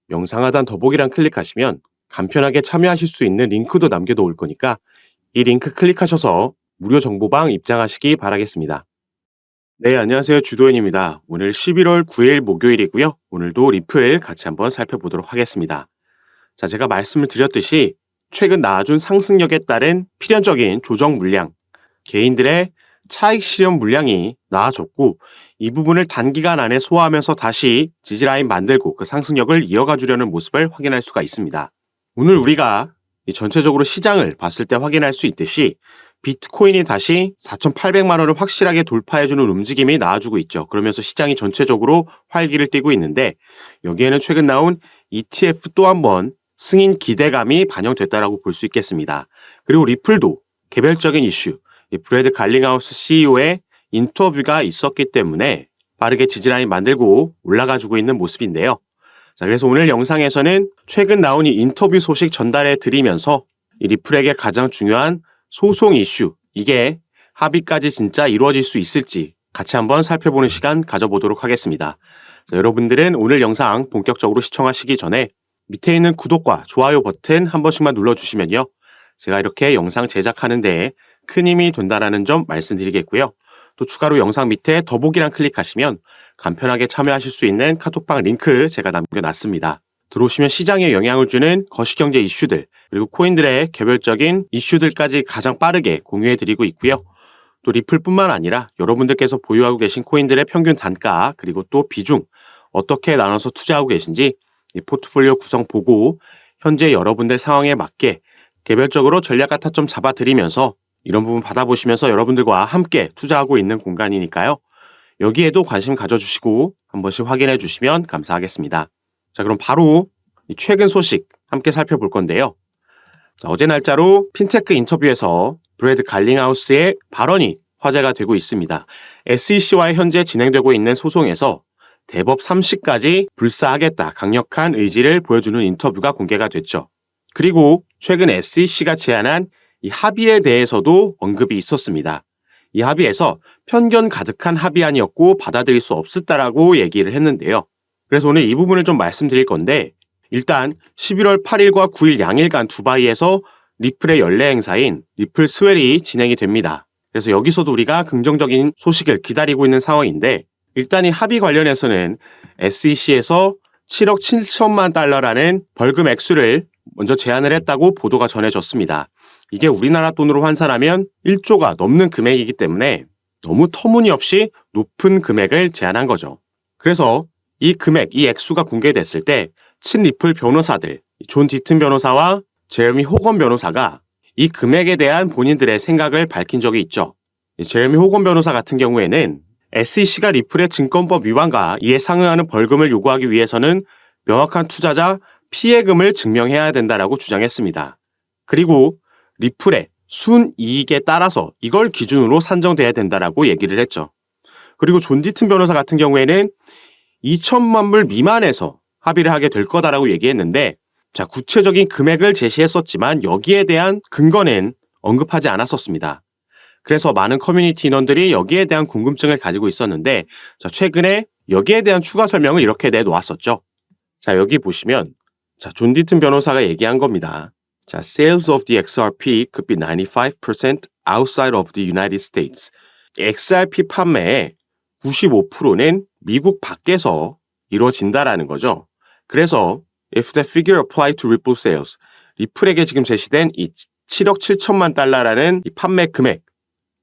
영상 하단 더보기란 클릭하시면 간편하게 참여하실 수 있는 링크도 남겨놓을 거니까 이 링크 클릭하셔서 무료 정보방 입장하시기 바라겠습니다. 네, 안녕하세요. 주도현입니다. 오늘 11월 9일 목요일이고요. 오늘도 리플 같이 한번 살펴보도록 하겠습니다. 자, 제가 말씀을 드렸듯이 최근 나와준 상승력에 따른 필연적인 조정 물량, 개인들의 차익 실현 물량이 나와줬고 이 부분을 단기간 안에 소화하면서 다시 지지라인 만들고 그 상승력을 이어가 주려는 모습을 확인할 수가 있습니다. 오늘 우리가 전체적으로 시장을 봤을 때 확인할 수 있듯이 비트코인이 다시 4,800만 원을 확실하게 돌파해주는 움직임이 나와주고 있죠. 그러면서 시장이 전체적으로 활기를 띠고 있는데 여기에는 최근 나온 ETF 또 한 번 승인 기대감이 반영됐다라고 볼 수 있겠습니다. 그리고 리플도 개별적인 이슈, 브래드 갈링하우스 CEO의 인터뷰가 있었기 때문에 빠르게 지지라인 만들고 올라가주고 있는 모습인데요. 자, 그래서 오늘 영상에서는 최근 나온 이 인터뷰 소식 전달해 드리면서 이 리플에게 가장 중요한 소송 이슈, 이게 합의까지 진짜 이루어질 수 있을지 같이 한번 살펴보는 시간 가져보도록 하겠습니다. 자, 여러분들은 오늘 영상 본격적으로 시청하시기 전에 밑에 있는 구독과 좋아요 버튼 한 번씩만 눌러주시면요. 제가 이렇게 영상 제작하는데 큰 힘이 된다는 점 말씀드리겠고요. 또 추가로 영상 밑에 더보기란 클릭하시면 간편하게 참여하실 수 있는 카톡방 링크 제가 남겨놨습니다. 들어오시면 시장에 영향을 주는 거시경제 이슈들 그리고 코인들의 개별적인 이슈들까지 가장 빠르게 공유해드리고 있고요. 또 리플뿐만 아니라 여러분들께서 보유하고 계신 코인들의 평균 단가 그리고 또 비중 어떻게 나눠서 투자하고 계신지 이 포트폴리오 구성 보고 현재 여러분들 상황에 맞게 개별적으로 전략과 타점 잡아드리면서 이런 부분 받아보시면서 여러분들과 함께 투자하고 있는 공간이니까요. 여기에도 관심 가져주시고 한 번씩 확인해 주시면 감사하겠습니다. 자, 그럼 바로 최근 소식 함께 살펴볼 건데요. 자, 어제 날짜로 핀테크 인터뷰에서 브래드 갈링하우스의 발언이 화제가 되고 있습니다. SEC와의 현재 진행되고 있는 소송에서 대법 30까지 불사하겠다 강력한 의지를 보여주는 인터뷰가 공개가 됐죠. 그리고 최근 SEC가 제안한 이 합의에 대해서도 언급이 있었습니다. 이 합의에서 편견 가득한 합의안이었고 받아들일 수 없었다라고 얘기를 했는데요. 그래서 오늘 이 부분을 좀 말씀드릴 건데 일단 11월 8일과 9일 양일간 두바이에서 리플의 연례 행사인 리플 스웰이 진행이 됩니다. 그래서 여기서도 우리가 긍정적인 소식을 기다리고 있는 상황인데 일단 이 합의 관련해서는 SEC에서 7억 7천만 달러라는 벌금 액수를 먼저 제안을 했다고 보도가 전해졌습니다. 이게 우리나라 돈으로 환산하면 1조가 넘는 금액이기 때문에 너무 터무니없이 높은 금액을 제안한 거죠. 그래서 이 금액, 이 액수가 공개됐을 때 친리플 변호사들, 존 디튼 변호사와 제레미 호건 변호사가 이 금액에 대한 본인들의 생각을 밝힌 적이 있죠. 제레미 호건 변호사 같은 경우에는 SEC가 리플의 증권법 위반과 이에 상응하는 벌금을 요구하기 위해서는 명확한 투자자 피해금을 증명해야 된다라고 주장했습니다. 그리고 리플의 순이익에 따라서 이걸 기준으로 산정돼야 된다라고 얘기를 했죠. 그리고 존 디튼 변호사 같은 경우에는 2천만 불 미만에서 합의를 하게 될 거다라고 얘기했는데 자, 구체적인 금액을 제시했었지만 여기에 대한 근거는 언급하지 않았었습니다. 그래서 많은 커뮤니티 인원들이 여기에 대한 궁금증을 가지고 있었는데 자, 최근에 여기에 대한 추가 설명을 이렇게 내놓았었죠. 자, 여기 보시면 자, 존 디튼 변호사가 얘기한 겁니다. 자, sales of the XRP could be 95% outside of the United States. XRP 판매의 95%는 미국 밖에서 이루어진다라는 거죠. 그래서 if the figure applied to Ripple sales, 리플에게 지금 제시된 이 7억 7천만 달러라는 이 판매 금액,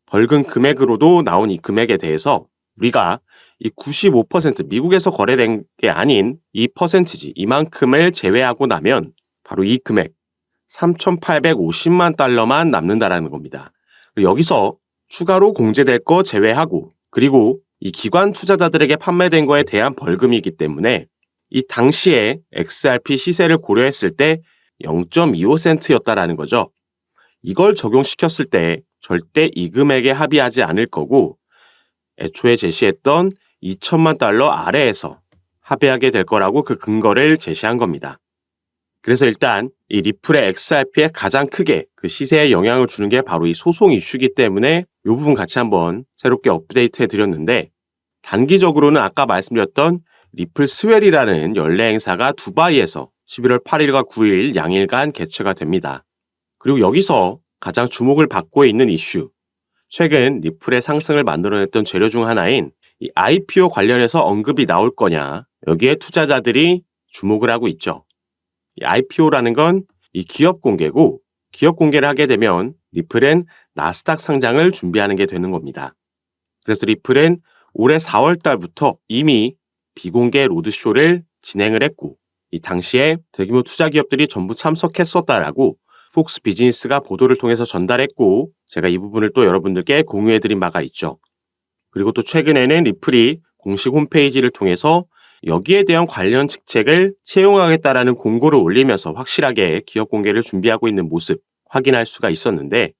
벌금 금액으로도 나온 이 금액에 대해서 우리가 이 95% 미국에서 거래된 게 아닌 이 퍼센티지, 이만큼을 제외하고 나면 바로 이 금액 3,850만 달러만 남는다라는 겁니다. 여기서 추가로 공제될 거 제외하고 그리고 이 기관 투자자들에게 판매된 거에 대한 벌금이기 때문에 이 당시에 XRP 시세를 고려했을 때 0.25센트였다라는 거죠. 이걸 적용시켰을 때 절대 이 금액에 합의하지 않을 거고 애초에 제시했던 2천만 달러 아래에서 합의하게 될 거라고 그 근거를 제시한 겁니다. 그래서 일단 이 리플의 XRP에 가장 크게 그 시세에 영향을 주는 게 바로 이 소송 이슈이기 때문에 이 부분 같이 한번 새롭게 업데이트 해드렸는데 단기적으로는 아까 말씀드렸던 리플 스웰이라는 연례 행사가 두바이에서 11월 8일과 9일 양일간 개최가 됩니다. 그리고 여기서 가장 주목을 받고 있는 이슈, 최근 리플의 상승을 만들어냈던 재료 중 하나인 이 IPO 관련해서 언급이 나올 거냐, 여기에 투자자들이 주목을 하고 있죠. 이 IPO라는 건 이 기업 공개고, 기업 공개를 하게 되면 리플은 나스닥 상장을 준비하는 게 되는 겁니다. 그래서 리플은 올해 4월 달부터 이미 비공개 로드쇼를 진행을 했고, 이 당시에 대규모 투자 기업들이 전부 참석했었다라고 폭스 비즈니스가 보도를 통해서 전달했고, 제가 이 부분을 또 여러분들께 공유해드린 바가 있죠. 그리고 또 최근에는 리플이 공식 홈페이지를 통해서 여기에 대한 관련 직책을 채용하겠다라는 공고를 올리면서 확실하게 기업 공개를 준비하고 있는 모습 확인할 수가 있었는데,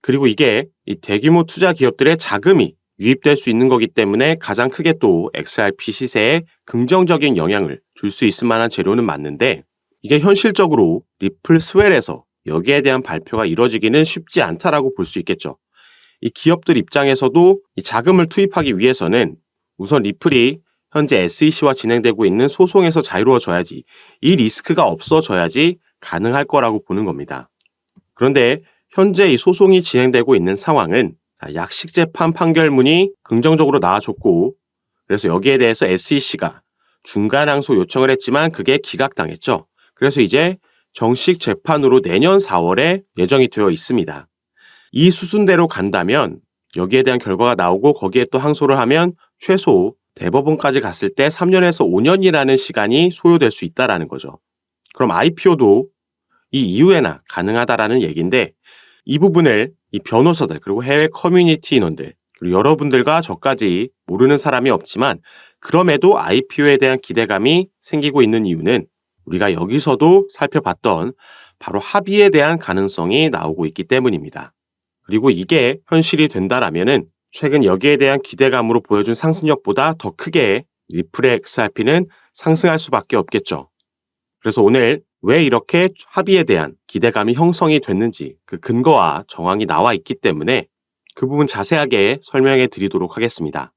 그리고 이게 이 대규모 투자 기업들의 자금이 유입될 수 있는 거기 때문에 가장 크게 또 XRP 시세에 긍정적인 영향을 줄 수 있을 만한 재료는 맞는데, 이게 현실적으로 리플 스웰에서 여기에 대한 발표가 이뤄지기는 쉽지 않다라고 볼 수 있겠죠. 이 기업들 입장에서도 이 자금을 투입하기 위해서는 우선 리플이 현재 SEC와 진행되고 있는 소송에서 자유로워져야지, 이 리스크가 없어져야지 가능할 거라고 보는 겁니다. 그런데 현재 이 소송이 진행되고 있는 상황은 약식재판 판결문이 긍정적으로 나와줬고, 그래서 여기에 대해서 SEC가 중간 항소 요청을 했지만 그게 기각당했죠. 그래서 이제 정식 재판으로 내년 4월에 예정이 되어 있습니다. 이 수순대로 간다면 여기에 대한 결과가 나오고 거기에 또 항소를 하면 최소 대법원까지 갔을 때 3년에서 5년이라는 시간이 소요될 수 있다라는 거죠. 그럼 IPO도 이 이후에나 가능하다라는 얘기인데, 이 부분을 이 변호사들 그리고 해외 커뮤니티 인원들 그리고 여러분들과 저까지 모르는 사람이 없지만, 그럼에도 IPO에 대한 기대감이 생기고 있는 이유는 우리가 여기서도 살펴봤던 바로 합의에 대한 가능성이 나오고 있기 때문입니다. 그리고 이게 현실이 된다라면은 최근 여기에 대한 기대감으로 보여준 상승력보다 더 크게 리플의 XRP는 상승할 수밖에 없겠죠. 그래서 오늘 왜 이렇게 합의에 대한 기대감이 형성이 됐는지 그 근거와 정황이 나와 있기 때문에 그 부분 자세하게 설명해 드리도록 하겠습니다.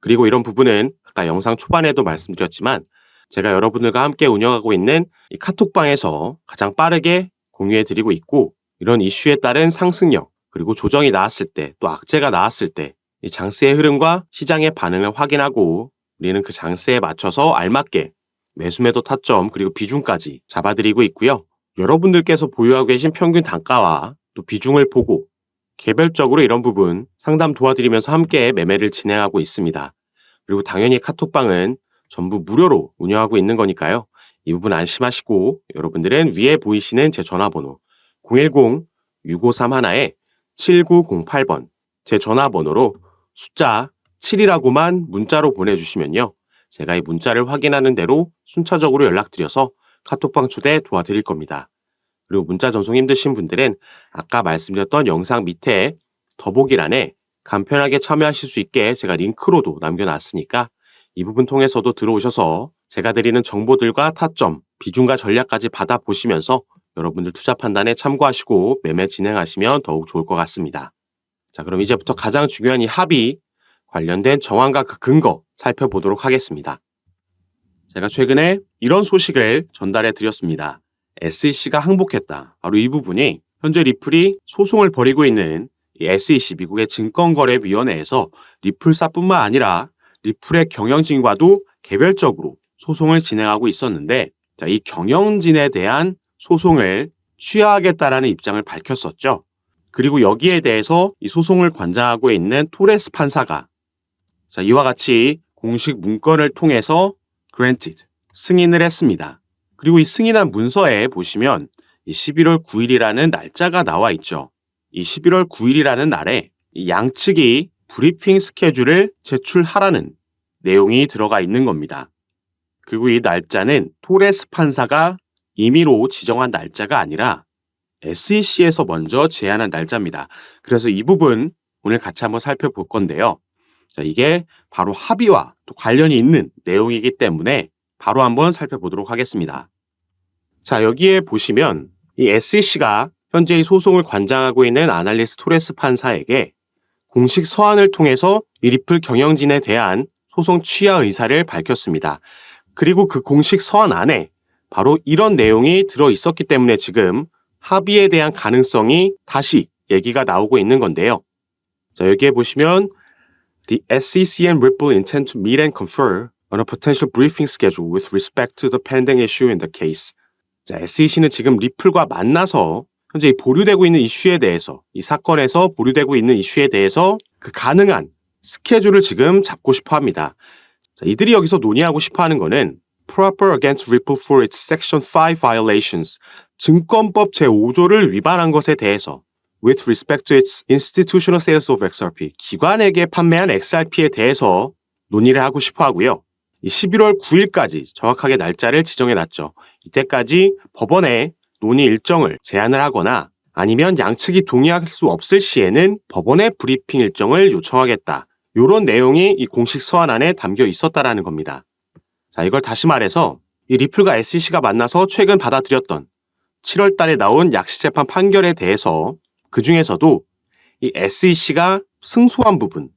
그리고 이런 부분은 아까 영상 초반에도 말씀드렸지만 제가 여러분들과 함께 운영하고 있는 이 카톡방에서 가장 빠르게 공유해 드리고 있고, 이런 이슈에 따른 상승력 그리고 조정이 나왔을 때, 또 악재가 나왔을 때 이 장세의 흐름과 시장의 반응을 확인하고 우리는 그 장세에 맞춰서 알맞게 매수매도 타점 그리고 비중까지 잡아드리고 있고요. 여러분들께서 보유하고 계신 평균 단가와 또 비중을 보고 개별적으로 이런 부분 상담 도와드리면서 함께 매매를 진행하고 있습니다. 그리고 당연히 카톡방은 전부 무료로 운영하고 있는 거니까요. 이 부분 안심하시고 여러분들은 위에 보이시는 제 전화번호 010-6531-7908번 제 전화번호로 숫자 7이라고만 문자로 보내주시면요. 제가 이 문자를 확인하는 대로 순차적으로 연락드려서 카톡방 초대 도와드릴 겁니다. 그리고 문자 전송 힘드신 분들은 아까 말씀드렸던 영상 밑에 더보기란에 간편하게 참여하실 수 있게 제가 링크로도 남겨놨으니까 이 부분 통해서도 들어오셔서 제가 드리는 정보들과 타점, 비중과 전략까지 받아보시면서 여러분들 투자 판단에 참고하시고 매매 진행하시면 더욱 좋을 것 같습니다. 자, 그럼 이제부터 가장 중요한 이 합의 관련된 정황과 그 근거 살펴보도록 하겠습니다. 제가 최근에 이런 소식을 전달해 드렸습니다. SEC가 항복했다. 바로 이 부분이 현재 리플이 소송을 벌이고 있는 이 SEC 미국의 증권거래위원회에서 리플사뿐만 아니라 리플의 경영진과도 개별적으로 소송을 진행하고 있었는데, 자, 이 경영진에 대한 소송을 취하하겠다라는 입장을 밝혔었죠. 그리고 여기에 대해서 이 소송을 관장하고 있는 토레스 판사가 자, 이와 같이 공식 문건을 통해서 granted, 승인을 했습니다. 그리고 이 승인한 문서에 보시면 이 11월 9일이라는 날짜가 나와 있죠. 이 11월 9일이라는 날에 이 양측이 브리핑 스케줄을 제출하라는 내용이 들어가 있는 겁니다. 그리고 이 날짜는 토레스 판사가 임의로 지정한 날짜가 아니라 SEC에서 먼저 제안한 날짜입니다. 그래서 이 부분 오늘 같이 한번 살펴볼 건데요. 자, 이게 바로 합의와 또 관련이 있는 내용이기 때문에 바로 한번 살펴보도록 하겠습니다. 자, 여기에 보시면 이 SEC가 현재 이 소송을 관장하고 있는 아날리스트 토레스 판사에게 공식 서한을 통해서 이 리플 경영진에 대한 소송 취하 의사를 밝혔습니다. 그리고 그 공식 서한 안에 바로 이런 내용이 들어 있었기 때문에 지금 합의에 대한 가능성이 다시 얘기가 나오고 있는 건데요. 자, 여기에 보시면 The SEC and Ripple intend to meet and confer on a potential briefing schedule with respect to the pending issue in the case. 자, SEC는 지금 리플과 만나서 현재 보류되고 있는 이슈에 대해서, 이 사건에서 보류되고 있는 이슈에 대해서 그 가능한 스케줄을 지금 잡고 싶어 합니다. 자, 이들이 여기서 논의하고 싶어 하는 거는 proper against Ripple for its Section 5 violations, 증권법 제5조를 위반한 것에 대해서 with respect to its institutional sales of XRP, 기관에게 판매한 XRP에 대해서 논의를 하고 싶어 하고요. 11월 9일까지 정확하게 날짜를 지정해 놨죠. 이때까지 법원에 논의 일정을 제안을 하거나 아니면 양측이 동의할 수 없을 시에는 법원의 브리핑 일정을 요청하겠다. 이런 내용이 이 공식 서한 안에 담겨 있었다라는 겁니다. 자, 이걸 다시 말해서 이 리플과 SEC가 만나서 최근 받아들였던 7월 달에 나온 약식재판 판결에 대해서 그 중에서도 이 SEC가 승소한 부분,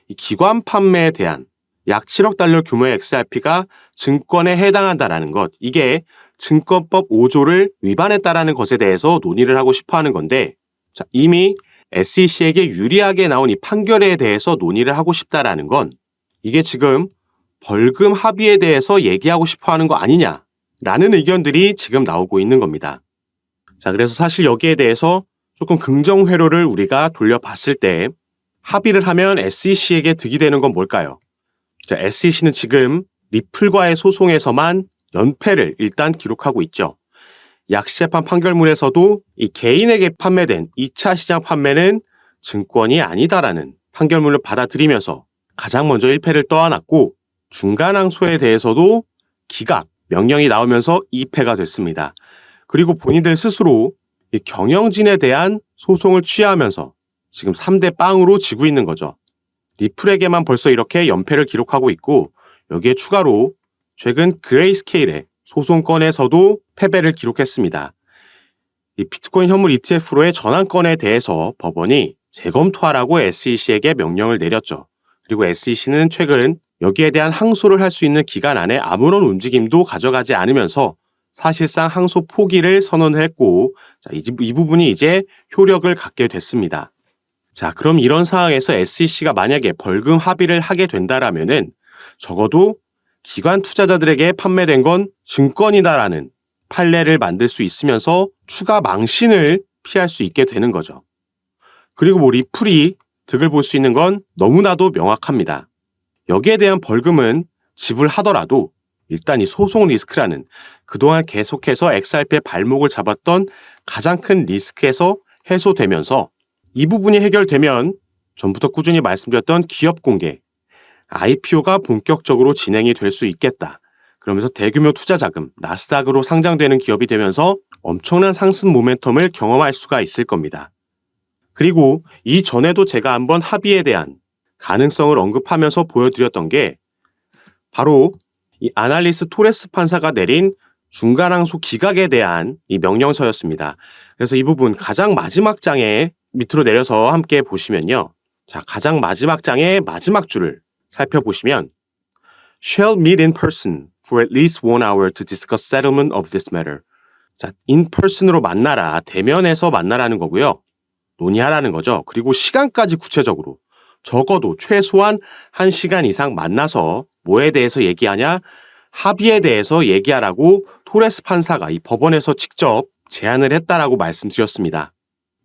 이 기관 판매에 대한 약 7억 달러 규모의 XRP가 증권에 해당한다라는 것, 이게 증권법 5조를 위반했다라는 것에 대해서 논의를 하고 싶어 하는 건데, 자, 이미 SEC에게 유리하게 나온 이 판결에 대해서 논의를 하고 싶다라는 건 이게 지금 벌금 합의에 대해서 얘기하고 싶어 하는 거 아니냐라는 의견들이 지금 나오고 있는 겁니다. 자, 그래서 사실 여기에 대해서 조금 긍정 회로를 우리가 돌려봤을 때 합의를 하면 SEC에게 득이 되는 건 뭘까요? 자, SEC는 지금 리플과의 소송에서만 연패를 일단 기록하고 있죠. 약식재판 판결문에서도 이 개인에게 판매된 2차 시장 판매는 증권이 아니다라는 판결문을 받아들이면서 가장 먼저 1패를 떠안았고, 중간 항소에 대해서도 기각, 명령이 나오면서 2패가 됐습니다. 그리고 본인들 스스로 이 경영진에 대한 소송을 취하하면서 지금 3대 빵으로 지고 있는 거죠. 리플에게만 벌써 이렇게 연패를 기록하고 있고, 여기에 추가로 최근 그레이스케일의 소송건에서도 패배를 기록했습니다. 이 비트코인 현물 ETF로의 전환건에 대해서 법원이 재검토하라고 SEC에게 명령을 내렸죠. 그리고 SEC는 최근 여기에 대한 항소를 할 수 있는 기간 안에 아무런 움직임도 가져가지 않으면서 사실상 항소 포기를 선언했고, 자, 이 부분이 이제 효력을 갖게 됐습니다. 자, 그럼 이런 상황에서 SEC가 만약에 벌금 합의를 하게 된다라면은 적어도 기관 투자자들에게 판매된 건 증권이다라는 판례를 만들 수 있으면서 추가 망신을 피할 수 있게 되는 거죠. 그리고 뭐 리플이 득을 볼 수 있는 건 너무나도 명확합니다. 여기에 대한 벌금은 지불하더라도 일단 이 소송 리스크라는 그동안 계속해서 XRP의 발목을 잡았던 가장 큰 리스크에서 해소되면서 이 부분이 해결되면 전부터 꾸준히 말씀드렸던 기업 공개, IPO가 본격적으로 진행이 될 수 있겠다. 그러면서 대규모 투자 자금, 나스닥으로 상장되는 기업이 되면서 엄청난 상승 모멘텀을 경험할 수가 있을 겁니다. 그리고 이전에도 제가 한번 합의에 대한 가능성을 언급하면서 보여드렸던 게 바로 이 아날리스 토레스 판사가 내린 중간항소 기각에 대한 이 명령서였습니다. 그래서 이 부분 가장 마지막 장에 밑으로 내려서 함께 보시면요. 자, 가장 마지막 장의 마지막 줄을 살펴보시면 shall meet in person for at least 1 hour to discuss settlement of this matter. 자, in person으로 만나라, 대면에서 만나라는 거고요. 논의하라는 거죠. 그리고 시간까지 구체적으로 적어도 최소한 1시간 이상 만나서 뭐에 대해서 얘기하냐? 합의에 대해서 얘기하라고 토레스 판사가 이 법원에서 직접 제안을 했다라고 말씀드렸습니다.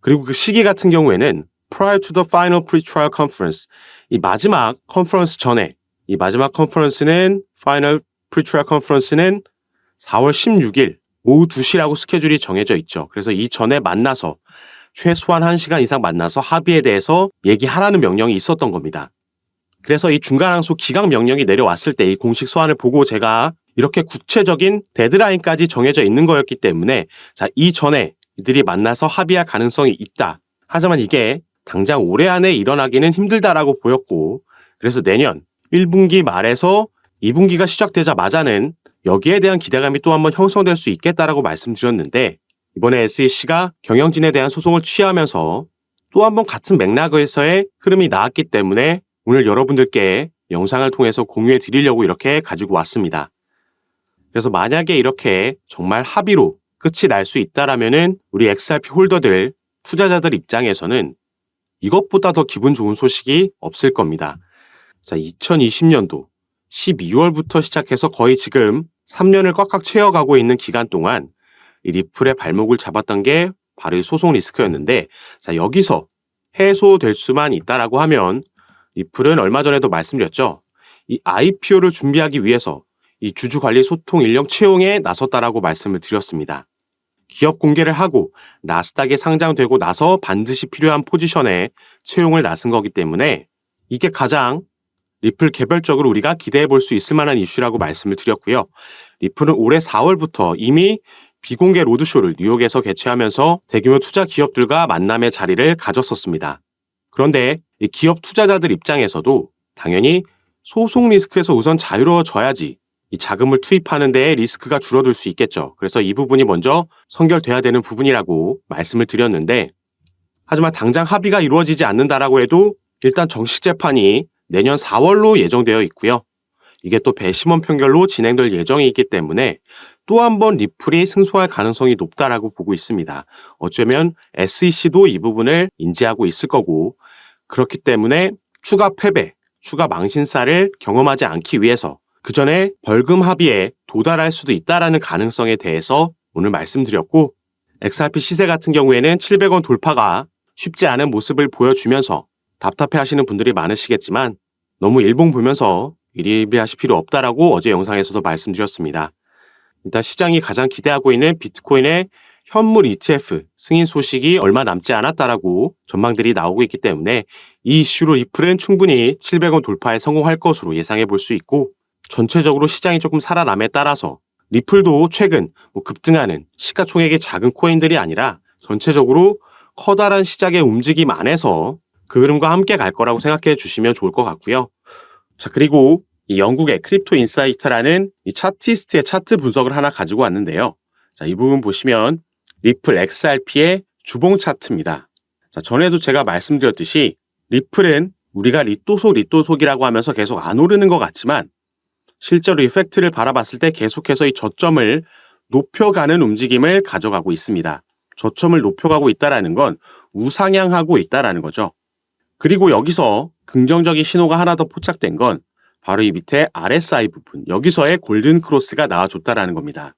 그리고 그 시기 같은 경우에는 prior to the final pre-trial conference, 이 마지막 컨퍼런스 전에, 이 마지막 컨퍼런스는 final pre-trial conference는 4월 16일 오후 2시라고 스케줄이 정해져 있죠. 그래서 이 전에 만나서 최소한 1시간 이상 만나서 합의에 대해서 얘기하라는 명령이 있었던 겁니다. 그래서 이 중간항소 기각 명령이 내려왔을 때 이 공식 서한을 보고 제가 이렇게 구체적인 데드라인까지 정해져 있는 거였기 때문에 자, 이전에 이들이 만나서 합의할 가능성이 있다. 하지만 이게 당장 올해 안에 일어나기는 힘들다라고 보였고, 그래서 내년 1분기 말에서 2분기가 시작되자마자는 여기에 대한 기대감이 또 한번 형성될 수 있겠다라고 말씀드렸는데, 이번에 SEC가 경영진에 대한 소송을 취하면서 또 한번 같은 맥락에서의 흐름이 나왔기 때문에 오늘 여러분들께 영상을 통해서 공유해 드리려고 이렇게 가지고 왔습니다. 그래서 만약에 이렇게 정말 합의로 끝이 날 수 있다라면은 우리 XRP 홀더들, 투자자들 입장에서는 이것보다 더 기분 좋은 소식이 없을 겁니다. 자, 2020년도 12월부터 시작해서 거의 지금 3년을 꽉꽉 채워가고 있는 기간 동안 이 리플의 발목을 잡았던 게 바로 이 소송 리스크였는데, 자, 여기서 해소될 수만 있다라고 하면 리플은 얼마 전에도 말씀드렸죠. 이 IPO를 준비하기 위해서 이 주주관리 소통 인력 채용에 나섰다라고 말씀을 드렸습니다. 기업 공개를 하고 나스닥에 상장되고 나서 반드시 필요한 포지션에 채용을 나선 거기 때문에 이게 가장 리플 개별적으로 우리가 기대해 볼 수 있을 만한 이슈라고 말씀을 드렸고요. 리플은 올해 4월부터 이미 비공개 로드쇼를 뉴욕에서 개최하면서 대규모 투자 기업들과 만남의 자리를 가졌었습니다. 그런데 이 기업 투자자들 입장에서도 당연히 소송 리스크에서 우선 자유로워져야지 이 자금을 투입하는 데에 리스크가 줄어들 수 있겠죠. 그래서 이 부분이 먼저 선결돼야 되는 부분이라고 말씀을 드렸는데, 하지만 당장 합의가 이루어지지 않는다라고 해도 일단 정식 재판이 내년 4월로 예정되어 있고요. 이게 또 배심원 판결로 진행될 예정이 있기 때문에 또 한 번 리플이 승소할 가능성이 높다라고 보고 있습니다. 어쩌면 SEC도 이 부분을 인지하고 있을 거고, 그렇기 때문에 추가 패배, 추가 망신사를 경험하지 않기 위해서 그 전에 벌금 합의에 도달할 수도 있다라는 가능성에 대해서 오늘 말씀드렸고, XRP 시세 같은 경우에는 700원 돌파가 쉽지 않은 모습을 보여주면서 답답해하시는 분들이 많으시겠지만 너무 일봉 보면서 일희일비하실 필요 없다라고 어제 영상에서도 말씀드렸습니다. 일단 시장이 가장 기대하고 있는 비트코인의 현물 ETF 승인 소식이 얼마 남지 않았다라고 전망들이 나오고 있기 때문에 이 이슈로 리플은 충분히 700원 돌파에 성공할 것으로 예상해 볼 수 있고, 전체적으로 시장이 조금 살아남에 따라서 리플도 최근 급등하는 시가총액이 작은 코인들이 아니라 전체적으로 커다란 시장의 움직임 안에서 그 흐름과 함께 갈 거라고 생각해 주시면 좋을 것 같고요. 자, 그리고 이 영국의 크립토 인사이트라는 이 차티스트의 차트 분석을 하나 가지고 왔는데요. 자, 이 부분 보시면 리플 XRP의 주봉 차트입니다. 자, 전에도 제가 말씀드렸듯이 리플은 우리가 리또속이라고 하면서 계속 안 오르는 것 같지만 실제로 이 팩트를 바라봤을 때 계속해서 이 저점을 높여가는 움직임을 가져가고 있습니다. 저점을 높여가고 있다는 건 우상향하고 있다는 거죠. 그리고 여기서 긍정적인 신호가 하나 더 포착된 건 바로 이 밑에 RSI 부분, 여기서의 골든 크로스가 나와줬다는 겁니다.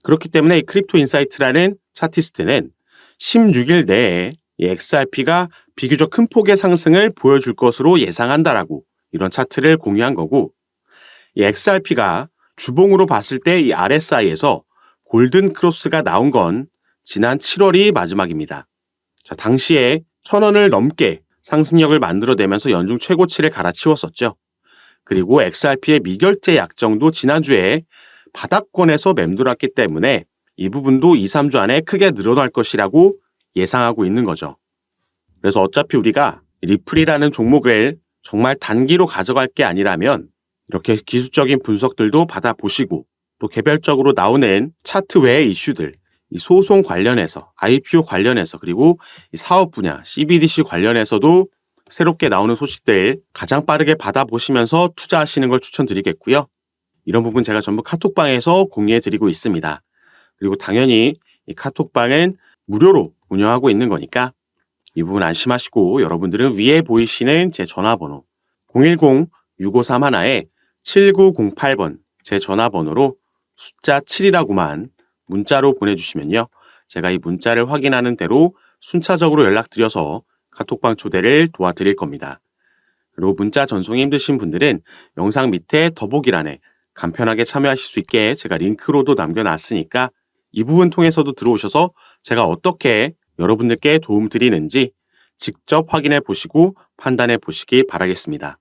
그렇기 때문에 이 크립토 인사이트라는 차티스트는 16일 내에 이 XRP가 비교적 큰 폭의 상승을 보여줄 것으로 예상한다라고 이런 차트를 공유한 거고, 이 XRP가 주봉으로 봤을 때 이 RSI에서 골든 크로스가 나온 건 지난 7월이 마지막입니다. 자, 당시에 1,000원을 넘게 상승력을 만들어내면서 연중 최고치를 갈아치웠었죠. 그리고 XRP의 미결제 약정도 지난주에 바닥권에서 맴돌았기 때문에 이 부분도 2, 3주 안에 크게 늘어날 것이라고 예상하고 있는 거죠. 그래서 어차피 우리가 리플이라는 종목을 정말 단기로 가져갈 게 아니라면 이렇게 기술적인 분석들도 받아보시고 또 개별적으로 나오는 차트 외의 이슈들, 이 소송 관련해서, IPO 관련해서, 그리고 이 사업 분야, CBDC 관련해서도 새롭게 나오는 소식들 가장 빠르게 받아보시면서 투자하시는 걸 추천드리겠고요. 이런 부분 제가 전부 카톡방에서 공유해드리고 있습니다. 그리고 당연히 이 카톡방은 무료로 운영하고 있는 거니까 이 부분 안심하시고 여러분들은 위에 보이시는 제 전화번호 010-6531-7908번 제 전화번호로 숫자 7이라고만 문자로 보내주시면요. 제가 이 문자를 확인하는 대로 순차적으로 연락드려서 카톡방 초대를 도와드릴 겁니다. 그리고 문자 전송이 힘드신 분들은 영상 밑에 더보기란에 간편하게 참여하실 수 있게 제가 링크로도 남겨놨으니까 이 부분 통해서도 들어오셔서 제가 어떻게 여러분들께 도움 드리는지 직접 확인해 보시고 판단해 보시기 바라겠습니다.